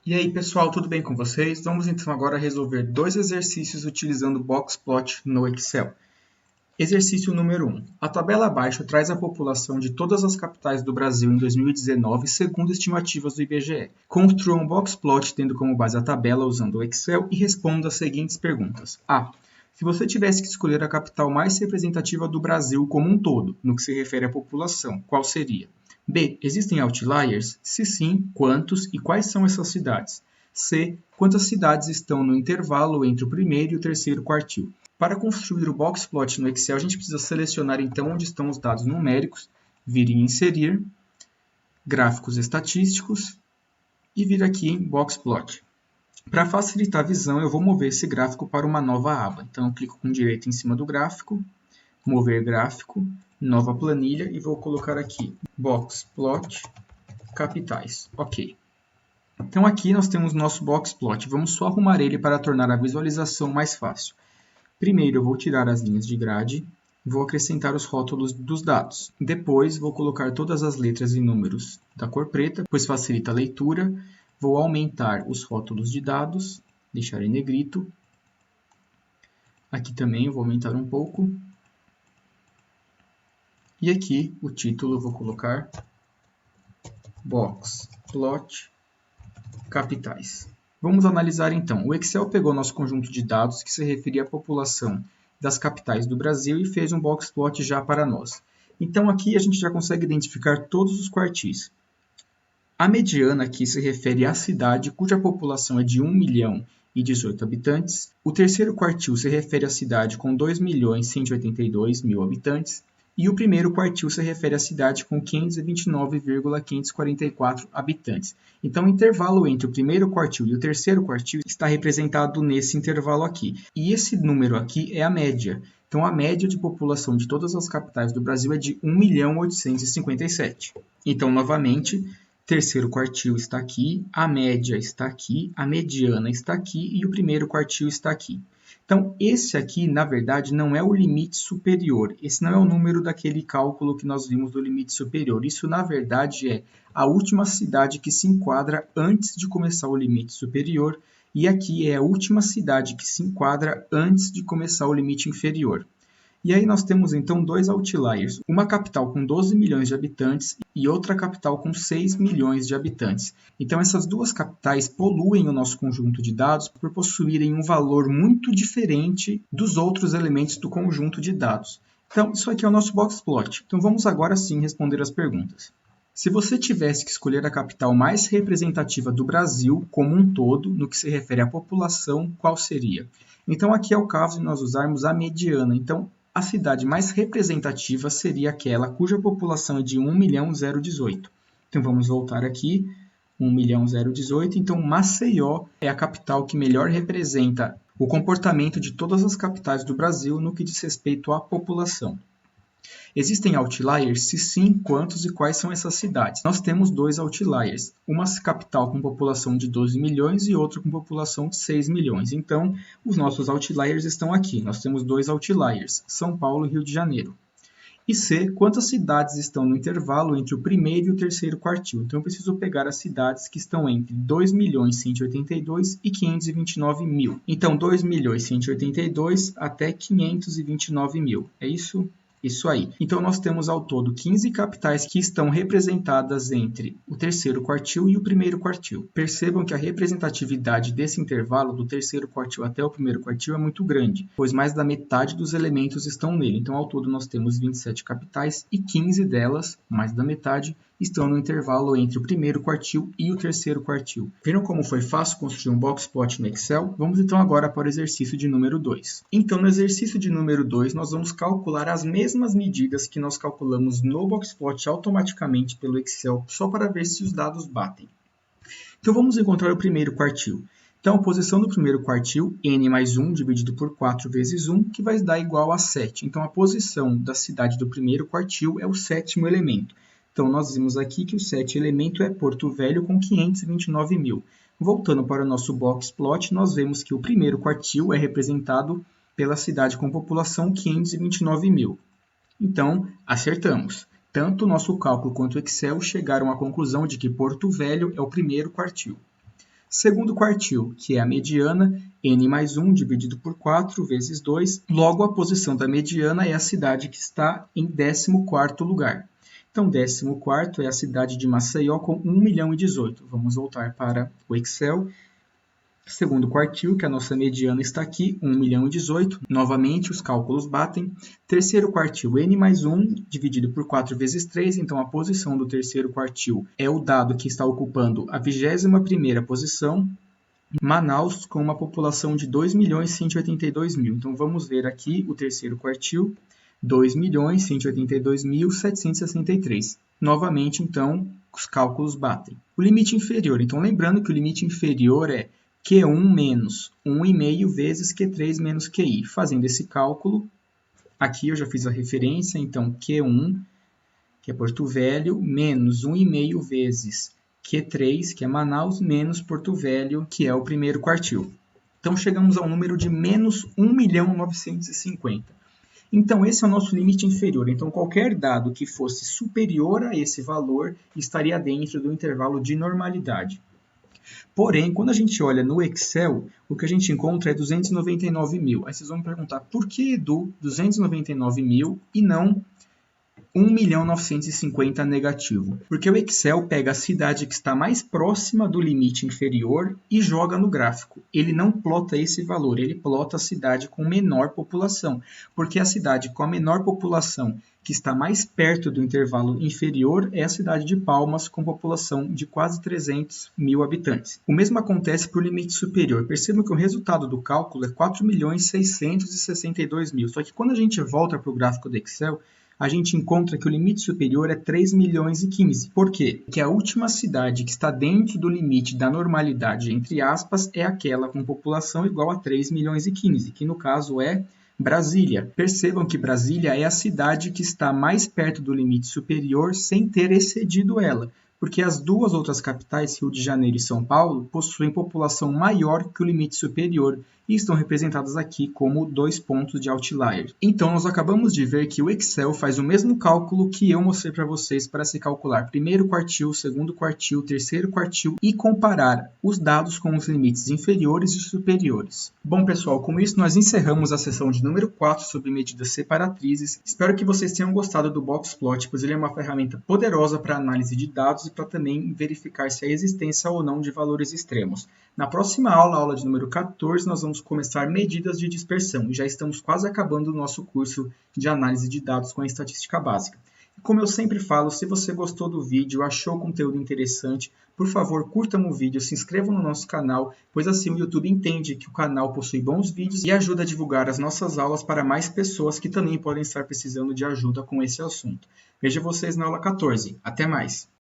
E aí, pessoal, tudo bem com vocês? Vamos então agora resolver dois exercícios utilizando o Boxplot no Excel. Exercício número 1. A tabela abaixo traz a população de todas as capitais do Brasil em 2019, segundo estimativas do IBGE. Construa um Boxplot tendo como base a tabela usando o Excel e responda as seguintes perguntas. A. Se você tivesse que escolher a capital mais representativa do Brasil como um todo, no que se refere à população, qual seria? B. Existem outliers? Se sim, quantos e quais são essas cidades? C. Quantas cidades estão no intervalo entre o primeiro e o terceiro quartil? Para construir o Boxplot no Excel, a gente precisa selecionar então onde estão os dados numéricos, vir em Inserir, Gráficos Estatísticos e vir aqui em Boxplot. Para facilitar a visão, eu vou mover esse gráfico para uma nova aba. Então, eu clico com direito em cima do gráfico, mover gráfico, nova planilha e vou colocar aqui Boxplot capitais. Ok. Então, aqui nós temos nosso Boxplot. Vamos só arrumar ele para tornar a visualização mais fácil. Primeiro, eu vou tirar as linhas de grade, vou acrescentar os rótulos dos dados. Depois, vou colocar todas as letras e números da cor preta, pois facilita a leitura. Vou aumentar os rótulos de dados, deixar em negrito. Aqui também eu vou aumentar um pouco. E aqui o título eu vou colocar Boxplot capitais. Vamos analisar então. O Excel pegou nosso conjunto de dados que se referia à população das capitais do Brasil e fez um Boxplot já para nós. Então aqui a gente já consegue identificar todos os quartis. A mediana aqui se refere à cidade cuja população é de 1.018.000 habitantes. O terceiro quartil se refere à cidade com 2.182.000 habitantes. E o primeiro quartil se refere à cidade com 529,544 habitantes. Então, o intervalo entre o primeiro quartil e o terceiro quartil está representado nesse intervalo aqui. E esse número aqui é a média. Então, a média de população de todas as capitais do Brasil é de 1.857.000. Então, novamente, terceiro quartil está aqui, a média está aqui, a mediana está aqui e o primeiro quartil está aqui. Então, esse aqui, na verdade, não é o limite superior. Esse não é o número daquele cálculo que nós vimos do limite superior. Isso, na verdade, é a última cidade que se enquadra antes de começar o limite superior. E aqui é a última cidade que se enquadra antes de começar o limite inferior. E aí nós temos, então, dois outliers. Uma capital com 12 milhões de habitantes e outra capital com 6 milhões de habitantes. Então, essas duas capitais poluem o nosso conjunto de dados por possuírem um valor muito diferente dos outros elementos do conjunto de dados. Então, isso aqui é o nosso Boxplot. Então, vamos agora sim responder as perguntas. Se você tivesse que escolher a capital mais representativa do Brasil como um todo, no que se refere à população, qual seria? Então, aqui é o caso de nós usarmos a mediana. Então, a cidade mais representativa seria aquela cuja população é de 1.018.000. Então, vamos voltar aqui, 1.018.000. Então, Maceió é a capital que melhor representa o comportamento de todas as capitais do Brasil no que diz respeito à população. Existem outliers? Se sim, quantos e quais são essas cidades? Nós temos dois outliers, uma capital com população de 12 milhões e outra com população de 6 milhões. Então, os nossos outliers estão aqui. Nós temos dois outliers, São Paulo e Rio de Janeiro. E C, quantas cidades estão no intervalo entre o primeiro e o terceiro quartil? Então, eu preciso pegar as cidades que estão entre 2.182.000 e 529.000. Então, 2.182.000 até 529.000. É isso? Isso aí. Então, nós temos ao todo 15 capitais que estão representadas entre o terceiro quartil e o primeiro quartil. Percebam que a representatividade desse intervalo, do terceiro quartil até o primeiro quartil, é muito grande, pois mais da metade dos elementos estão nele. Então, ao todo, nós temos 27 capitais e 15 delas, mais da metade, estão no intervalo entre o primeiro quartil e o terceiro quartil. Viram como foi fácil construir um Boxplot no Excel? Vamos então agora para o exercício de número 2. Então, no exercício de número 2, nós vamos calcular as mesmas medidas que nós calculamos no Boxplot automaticamente pelo Excel, só para ver se os dados batem. Então, vamos encontrar o primeiro quartil. Então, a posição do primeiro quartil, n mais 1 dividido por 4 vezes 1, que vai dar igual a 7. Então, a posição da cidade do primeiro quartil é o sétimo elemento. Então, nós vimos aqui que o sétimo elemento é Porto Velho com 529.000. Voltando para o nosso Boxplot, nós vemos que o primeiro quartil é representado pela cidade com população 529.000. Então, acertamos. Tanto o nosso cálculo quanto o Excel chegaram à conclusão de que Porto Velho é o primeiro quartil. Segundo quartil, que é a mediana, n mais 1 dividido por 4 vezes 2. Logo, a posição da mediana é a cidade que está em 14º lugar. Então, 14º é a cidade de Maceió com 1.018.000. Vamos voltar para o Excel. Segundo quartil, que a nossa mediana está aqui, 1.018.000. Novamente, os cálculos batem. Terceiro quartil, n mais 1 dividido por 4 vezes 3. Então, a posição do terceiro quartil é o dado que está ocupando a 21ª posição. Manaus, com uma população de 2.182.000. Então, vamos ver aqui o terceiro quartil, 2.182.763. Novamente, então, os cálculos batem. O limite inferior. Então, lembrando que o limite inferior é Q1 menos 1,5 vezes Q3 menos QI. Fazendo esse cálculo, aqui eu já fiz a referência, então Q1, que é Porto Velho, menos 1,5 vezes Q3, que é Manaus, menos Porto Velho, que é o primeiro quartil. Então, chegamos ao número de menos 1.950.000. Então, esse é o nosso limite inferior. Então, qualquer dado que fosse superior a esse valor estaria dentro do intervalo de normalidade. Porém, quando a gente olha no Excel, o que a gente encontra é 299.000. Aí vocês vão me perguntar, por que, Edu, 299.000 e não 1.950.000 negativo? Porque o Excel pega a cidade que está mais próxima do limite inferior e joga no gráfico. Ele não plota esse valor, ele plota a cidade com menor população. Porque a cidade com a menor população, que está mais perto do intervalo inferior, é a cidade de Palmas, com população de quase 300.000 habitantes. O mesmo acontece para o limite superior. Percebam que o resultado do cálculo é 4.662.000. Só que quando a gente volta para o gráfico do Excel, a gente encontra que o limite superior é 3.015.000. Por quê? Porque a última cidade que está dentro do limite da normalidade, entre aspas, é aquela com população igual a 3.015.000, que no caso é Brasília. Percebam que Brasília é a cidade que está mais perto do limite superior sem ter excedido ela, porque as duas outras capitais, Rio de Janeiro e São Paulo, possuem população maior que o limite superior e estão representadas aqui como 2 pontos de outlier. Então, nós acabamos de ver que o Excel faz o mesmo cálculo que eu mostrei para vocês para se calcular primeiro quartil, segundo quartil, terceiro quartil e comparar os dados com os limites inferiores e superiores. Bom, pessoal, com isso nós encerramos a sessão de número 4 sobre medidas separatrizes. Espero que vocês tenham gostado do Boxplot, pois ele é uma ferramenta poderosa para análise de dados e para também verificar se há existência ou não de valores extremos. Na próxima aula, a aula de número 14, nós vamos começar medidas de dispersão e já estamos quase acabando o nosso curso de análise de dados com a estatística básica. E como eu sempre falo, se você gostou do vídeo, achou o conteúdo interessante, por favor, curtam o vídeo, se inscrevam no nosso canal, pois assim o YouTube entende que o canal possui bons vídeos e ajuda a divulgar as nossas aulas para mais pessoas que também podem estar precisando de ajuda com esse assunto. Vejo vocês na aula 14. Até mais!